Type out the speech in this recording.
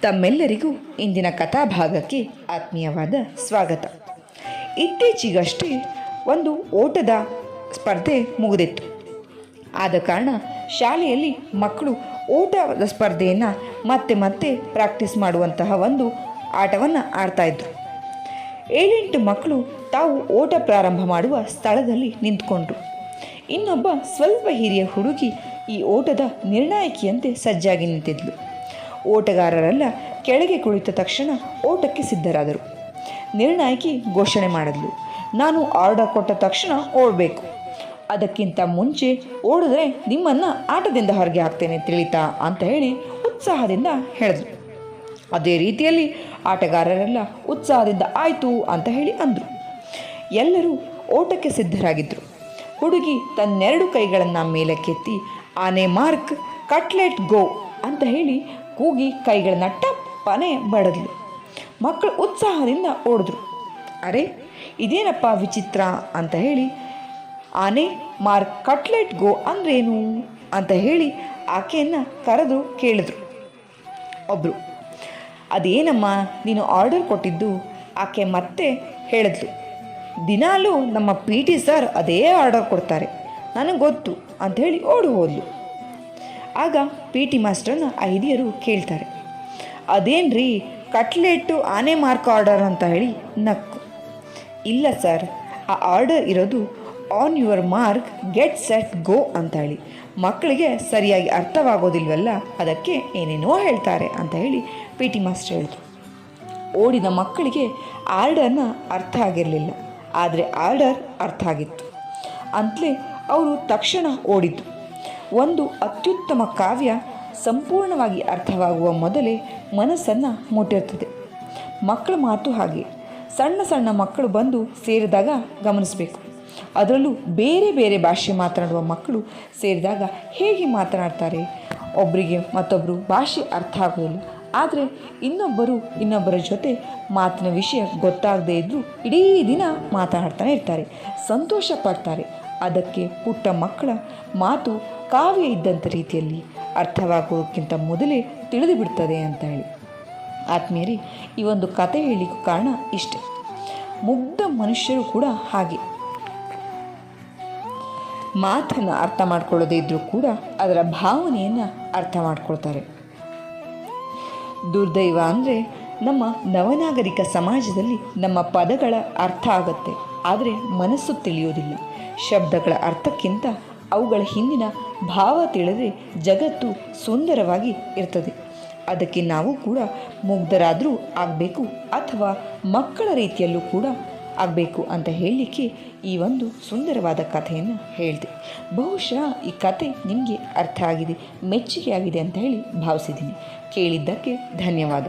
ತಮ್ಮೆಲ್ಲರಿಗೂ ಇಂದಿನ ಕಥಾಭಾಗಕ್ಕೆ ಆತ್ಮೀಯವಾದ ಸ್ವಾಗತ. ಇತ್ತೀಚೆಗಷ್ಟೇ ಒಂದು ಓಟದ ಸ್ಪರ್ಧೆ ಮುಗಿದಿತ್ತು. ಆದ ಕಾರಣ ಶಾಲೆಯಲ್ಲಿ ಮಕ್ಕಳು ಓಟದ ಸ್ಪರ್ಧೆಯನ್ನು ಮತ್ತೆ ಪ್ರಾಕ್ಟೀಸ್ ಮಾಡುವಂತಹ ಒಂದು ಆಟವನ್ನು ಆಡ್ತಾಯಿದ್ರು. 7-8 ಮಕ್ಕಳು ತಾವು ಓಟ ಪ್ರಾರಂಭ ಮಾಡುವ ಸ್ಥಳದಲ್ಲಿ ನಿಂತ್ಕೊಂಡ್ರು. ಇನ್ನೊಬ್ಬ ಸ್ವಲ್ಪ ಹಿರಿಯ ಹುಡುಗಿ ಈ ಓಟದ ನಿರ್ಣಾಯಕಿಯಂತೆ ಸಜ್ಜಾಗಿ ನಿಂತಿದ್ಲು. ಓಟಗಾರರೆಲ್ಲ ಕೆಳಗೆ ಕುಳಿತ ತಕ್ಷಣ ಓಟಕ್ಕೆ ಸಿದ್ಧರಾದರು. ನಿರ್ಣಾಯಕಿ ಘೋಷಣೆ ಮಾಡಿದ್ಲು, ನಾನು ಆರ್ಡರ್ ಕೊಟ್ಟ ತಕ್ಷಣ ಓಡಬೇಕು. ಅದಕ್ಕಿಂತ ಮುಂಚೆ ಓಡಿದ್ರೆ ನಿಮ್ಮನ್ನು ಆಟದಿಂದ ಹೊರಗೆ ಹಾಕ್ತೇನೆ ತಿಳಿತಾ ಅಂತ ಹೇಳಿ ಉತ್ಸಾಹದಿಂದ ಹೇಳಿದ್ರು. ಅದೇ ರೀತಿಯಲ್ಲಿ ಆಟಗಾರರೆಲ್ಲ ಉತ್ಸಾಹದಿಂದ ಆಯಿತು ಅಂತ ಹೇಳಿ ಅಂದರು. ಎಲ್ಲರೂ ಓಟಕ್ಕೆ ಸಿದ್ಧರಾಗಿದ್ದರು. ಹುಡುಗಿ ತನ್ನೆರಡು ಕೈಗಳನ್ನು ಮೇಲಕ್ಕೆತ್ತಿ ಆನೆ ಮಾರ್ಕ್ ಕಟ್ಲೆಟ್ ಗೋ ಅಂತ ಹೇಳಿ ಕೂಗಿ ಕೈಗಳನ್ನ ಟಪ್ಪನೆ ಬಡಿದ್ಲು. ಮಕ್ಕಳು ಉತ್ಸಾಹದಿಂದ ಓಡಿದ್ರು. ಅರೆ ಇದೇನಪ್ಪ ವಿಚಿತ್ರ ಅಂತ ಹೇಳಿ ಆನೆ ಮಾರ್ಕ್ ಕಟ್ಲೆಟ್ ಗೋ ಅಂದ್ರೇನು ಅಂತ ಹೇಳಿ ಆಕೆಯನ್ನು ಕರೆದು ಕೇಳಿದ್ರು ಒಬ್ಬರು. ಅದೇನಮ್ಮ ನೀನು ಆರ್ಡರ್ ಕೊಟ್ಟಿದ್ದು? ಆಕೆ ಮತ್ತೆ ಹೇಳಿದ್ಲು, ದಿನಾಲೂ ನಮ್ಮ PT ಸರ್ ಅದೇ ಆರ್ಡರ್ ಕೊಡ್ತಾರೆ, ನನಗೆ ಗೊತ್ತು ಅಂತ ಹೇಳಿ ಓಡಿ ಹೋದ್ಲು. ಆಗ PT ಮಾಸ್ಟರ್ನ ಆ ಹಿರಿಯರು ಕೇಳ್ತಾರೆ, ಅದೇನ್ರಿ ಕಟ್ಲೆಟ್ಟು ಆನೆ ಮಾರ್ಕ್ ಆರ್ಡರ್ ಅಂತ ಹೇಳಿ ನಕ್ಕು. ಇಲ್ಲ ಸರ್, ಆ ಆರ್ಡರ್ ಇರೋದು on your mark get set go ಅಂತ ಹೇಳಿ. ಮಕ್ಕಳಿಗೆ ಸರಿಯಾಗಿ ಅರ್ಥವಾಗೋದಿಲ್ವಲ್ಲ, ಅದಕ್ಕೆ ಏನೇನೋ ಹೇಳ್ತಾರೆ ಅಂತ ಹೇಳಿ PT ಮಾಸ್ಟರ್ ಹೇಳಿದ್ರು. ಓಡಿದ ಮಕ್ಕಳಿಗೆ ಆರ್ಡರ್ನ ಅರ್ಥ ಆಗಿರಲಿಲ್ಲ, ಆದರೆ ಆರ್ಡರ್ ಅರ್ಥ ಆಗಿತ್ತು ಅಂತಲೇ ಅವರು ತಕ್ಷಣ ಓಡಿದ್ದು. ಒಂದು ಅತ್ಯುತ್ತಮ ಕಾವ್ಯ ಸಂಪೂರ್ಣವಾಗಿ ಅರ್ಥವಾಗುವ ಮೊದಲೇ ಮನಸ್ಸನ್ನು ಮುಟ್ಟಿರ್ತದೆ. ಮಕ್ಕಳ ಮಾತು ಹಾಗೆ. ಸಣ್ಣ ಮಕ್ಕಳು ಬಂದು ಸೇರಿದಾಗ ಗಮನಿಸಬೇಕು. ಅದರಲ್ಲೂ ಬೇರೆ ಬೇರೆ ಭಾಷೆ ಮಾತನಾಡುವ ಮಕ್ಕಳು ಸೇರಿದಾಗ ಹೇಗೆ ಮಾತನಾಡ್ತಾರೆ? ಒಬ್ಬರಿಗೆ ಮತ್ತೊಬ್ಬರು ಭಾಷೆ ಅರ್ಥ ಆಗೋದಿಲ್ಲ, ಆದರೆ ಇನ್ನೊಬ್ಬರ ಜೊತೆ ಮಾತಿನ ವಿಷಯ ಗೊತ್ತಾಗದೇ ಇದ್ದರೂ ಇಡೀ ದಿನ ಮಾತನಾಡ್ತಾನೆ ಇರ್ತಾರೆ, ಸಂತೋಷ ಪಡ್ತಾರೆ. ಅದಕ್ಕೆ ಪುಟ್ಟ ಮಕ್ಕಳ ಮಾತು ಕಾವ್ಯ ಇದ್ದಂಥ ರೀತಿಯಲ್ಲಿ ಅರ್ಥವಾಗೋದಕ್ಕಿಂತ ಮೊದಲೇ ತಿಳಿದು ಬಿಡ್ತದೆ ಅಂತ ಹೇಳಿ. ಆತ್ಮೀಯರೇ, ಈ ಒಂದು ಕತೆ ಹೇಳಲಿಕ್ಕೆ ಕಾರಣ ಇಷ್ಟೆ. ಮುಗ್ಧ ಮನುಷ್ಯರು ಕೂಡ ಹಾಗೆ, ಮಾತನ್ನು ಅರ್ಥ ಮಾಡ್ಕೊಳ್ಳೋದೇ ಇದ್ದರೂ ಕೂಡ ಅದರ ಭಾವನೆಯನ್ನು ಅರ್ಥ ಮಾಡ್ಕೊಳ್ತಾರೆ. ದುರ್ದೈವ ಅಂದರೆ ನಮ್ಮ ನವನಾಗರಿಕ ಸಮಾಜದಲ್ಲಿ ನಮ್ಮ ಪದಗಳ ಅರ್ಥ ಆಗುತ್ತೆ, ಆದರೆ ಮನಸ್ಸು ತಿಳಿಯೋದಿಲ್ಲ. ಶಬ್ದಗಳ ಅರ್ಥಕ್ಕಿಂತ ಅವುಗಳ ಹಿಂದಿನ ಭಾವ ತಿಳಿದರೆ ಜಗತ್ತು ಸುಂದರವಾಗಿ ಇರ್ತದೆ. ಅದಕ್ಕೆ ನಾವು ಕೂಡ ಮುಗ್ಧರಾದರೂ ಆಗಬೇಕು, ಅಥವಾ ಮಕ್ಕಳ ರೀತಿಯಲ್ಲೂ ಕೂಡ ಆಗಬೇಕು ಅಂತ ಹೇಳಲಿಕ್ಕೆ ಈ ಒಂದು ಸುಂದರವಾದ ಕಥೆಯನ್ನು ಹೇಳಿದೆ. ಬಹುಶಃ ಈ ಕತೆ ನಿಮಗೆ ಅರ್ಥ ಆಗಿದೆ, ಮೆಚ್ಚುಗೆ ಆಗಿದೆ ಅಂತ ಹೇಳಿ ಭಾವಿಸಿದ್ದೀನಿ. ಕೇಳಿದ್ದಕ್ಕೆ ಧನ್ಯವಾದ.